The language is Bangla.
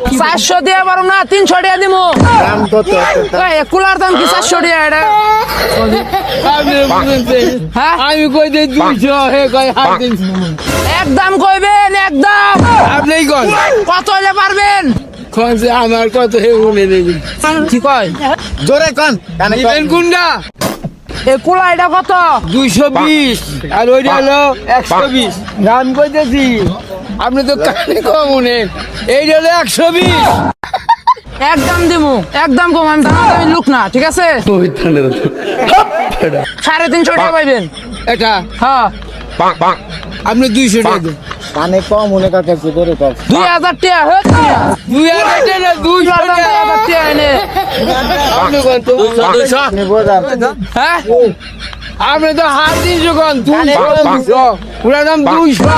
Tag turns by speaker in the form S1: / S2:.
S1: 400 দিয়ে পারো না 300 টাকা দিমু।
S2: দাম কত?
S1: এই কুলার দাম কি 400 টাকা এটা? হ্যাঁ
S3: আমি কই দে 200 হে কই 300
S1: একদম কইবেন একদম।
S3: আপনি কোন
S1: কত হলে পারবেন?
S3: কোন যে আমার কত হে বলে দেবি
S1: কি কয়?
S2: জোরে কোন কানে কোন?
S3: নিবেন কোনটা
S1: এই কুলা এটা কত?
S3: 220 আর ওইটা হলো 120 দাম কইতেছি আপনি তো কানে কম নেন এইটা হলো 120
S1: একদম দিমু একদম কম। আমি দামি লোক না, ঠিক আছে? 350 টাকা পাইবেন।
S3: এটা
S1: হ্যাঁ
S3: আপনি 200 টাকা দেন
S2: কানে কম মনে কাছে জোরে কর।
S1: 2000 টাকা হোক মিয়া।
S3: 2000 টাকা না 200
S1: কুলার দাম
S3: টাকা
S1: 2000 টাকা এনে।
S3: আপনি কোন তো
S2: আপনি বোঝান।
S1: হ্যাঁ
S3: আপনি তো হাত 300 কোন 200 পুরা দাম 200